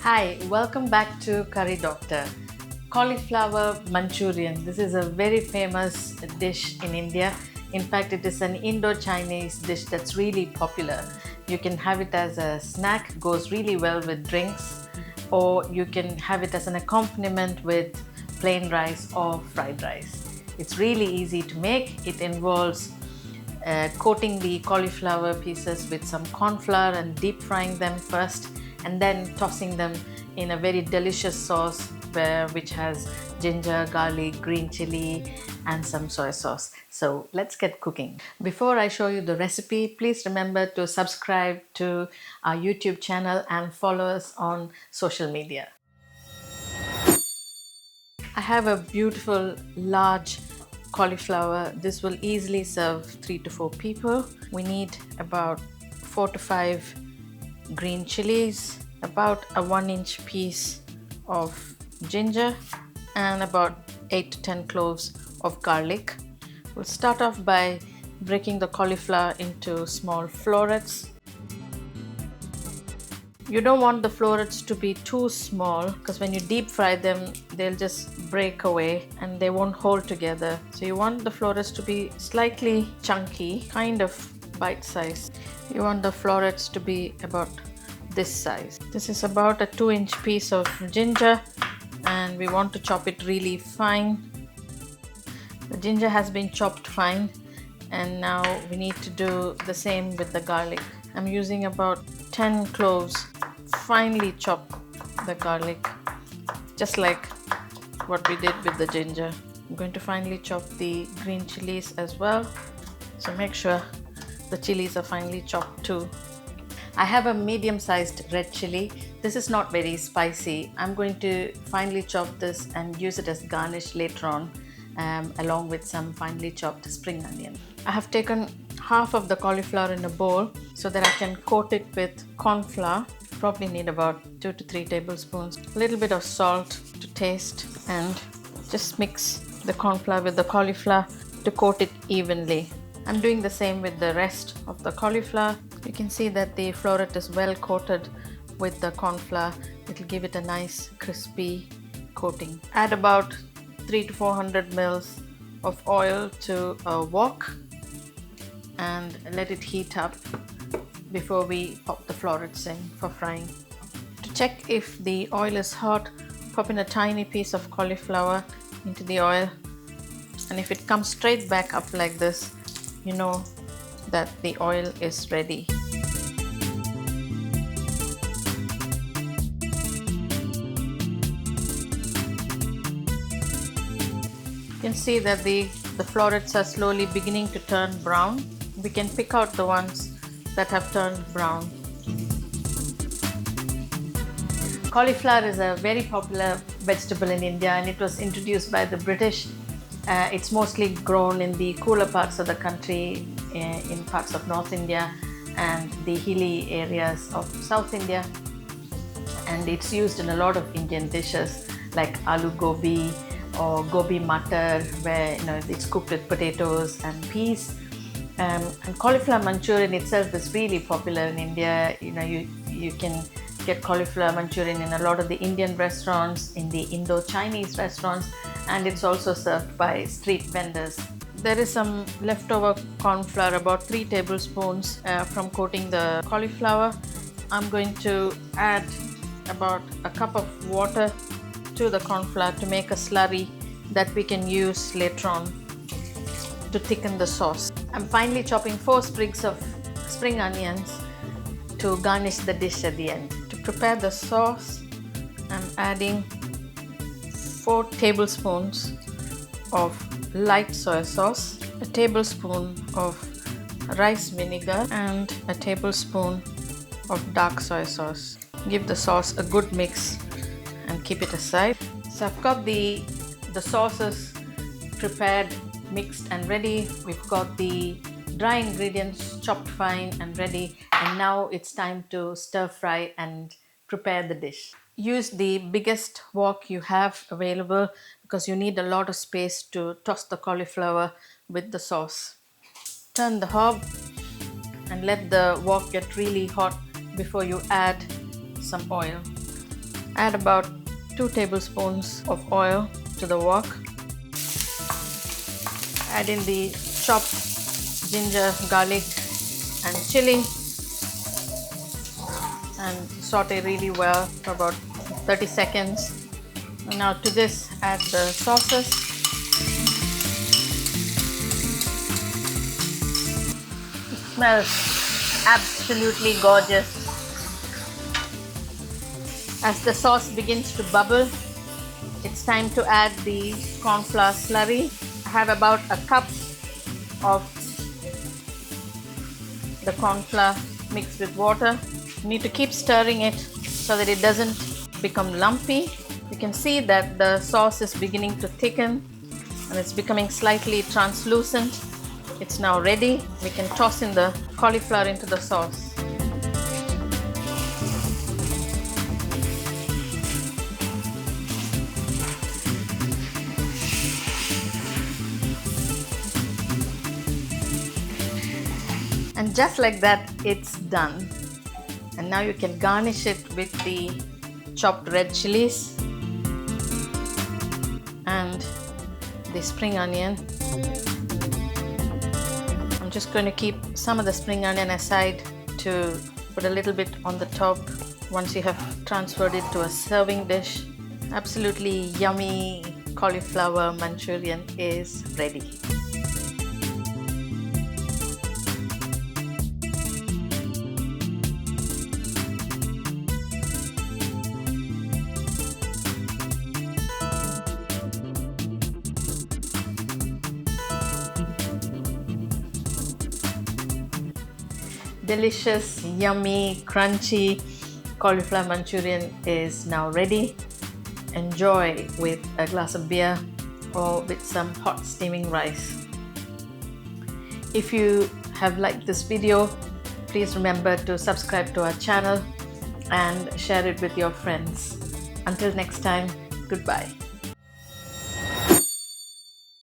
Hi, welcome back to Curry Doctor. Cauliflower Manchurian. This is a very famous dish in India. In fact, it is an Indo-Chinese dish that's really popular. You can have it as a snack, goes really well with drinks, or you can have it as an accompaniment with plain rice or fried rice. It's really easy to make. It involves coating the cauliflower pieces with some cornflour and deep frying them first, and then tossing them in a very delicious sauce which has ginger, garlic, green chilli and some soy sauce. So let's get cooking. Before I show you the recipe, please remember to subscribe to our YouTube channel and follow us on social media. I have a beautiful large cauliflower. This will easily serve 3 to 4 people. We need about 4 to 5 green chilies, about a 1-inch piece of ginger and about 8 to 10 cloves of garlic. We'll start off by breaking the cauliflower into small florets. You don't want the florets to be too small because when you deep fry them, they'll just break away and they won't hold together. So you want the florets to be slightly chunky, kind of bite-sized. You want the florets to be about this size. This is about a 2-inch piece of ginger and we want to chop it really fine. The ginger has been chopped fine and now we need to do the same with the garlic. I'm using about 10 cloves. Finely chop the garlic just like what we did with the ginger. I'm going to finely chop the green chilies as well, so make sure the chilies are finely chopped too. I have a medium-sized red chili. This is not very spicy. I'm going to finely chop this and use it as garnish later on, along with some finely chopped spring onion. I have taken half of the cauliflower in a bowl so that I can coat it with cornflour. Probably need about 2 to 3 tablespoons. A little bit of salt to taste and just mix the cornflour with the cauliflower to coat it evenly. I'm doing the same with the rest of the cauliflower. You can see that the floret is well coated with the cornflour. It'll give it a nice crispy coating. Add about 300 to 400 ml of oil to a wok and let it heat up before we pop the florets in for frying. To check if the oil is hot, pop in a tiny piece of cauliflower into the oil, and if it comes straight back up like this, you know that the oil is ready. You can see that the florets are slowly beginning to turn brown. We can pick out the ones that have turned brown. Cauliflower is a very popular vegetable in India and it was introduced by the British. It's mostly grown in the cooler parts of the country, in parts of North India and the hilly areas of South India, and it's used in a lot of Indian dishes like aloo gobi or gobi matar, where it's cooked with potatoes and peas. And cauliflower Manchurian itself is really popular in India. You can get cauliflower Manchurian in a lot of the Indian restaurants, in the Indo-Chinese restaurants, and it's also served by street vendors. There is some leftover cornflour, about 3 tablespoons from coating the cauliflower. I'm going to add about a cup of water to the cornflour to make a slurry that we can use later on to thicken the sauce. I'm finely chopping 4 sprigs of spring onions to garnish the dish at the end. To prepare the sauce, I'm adding 4 tablespoons of light soy sauce, a tablespoon of rice vinegar and a tablespoon of dark soy sauce. Give the sauce a good mix and keep it aside. So I've got the sauces prepared, mixed and ready. We've got the dry ingredients chopped fine and ready, and now it's time to stir fry and prepare the dish. Use the biggest wok you have available because you need a lot of space to toss the cauliflower with the sauce. Turn the hob and let the wok get really hot before you add some oil. Add about 2 tablespoons of oil to the wok. Add in the chopped ginger, garlic and chili and saute really well for about 30 seconds. Now to this add the sauces. It smells absolutely gorgeous. As the sauce begins to bubble, it's time to add the cornflour slurry. I have about a cup of the cornflour mixed with water. You need to keep stirring it so that it doesn't become lumpy. You can see that the sauce is beginning to thicken and it's becoming slightly translucent. It's now ready. We can toss in the cauliflower into the sauce. And just like that, it's done. And now you can garnish it with the chopped red chillies and the spring onion. I'm just going to keep some of the spring onion aside to put a little bit on the top once you have transferred it to a serving dish. Absolutely yummy cauliflower Manchurian is ready. Delicious, yummy, crunchy cauliflower Manchurian is now ready. Enjoy with a glass of beer or with some hot steaming rice. If you have liked this video, please remember to subscribe to our channel and share it with your friends. Until next time, goodbye.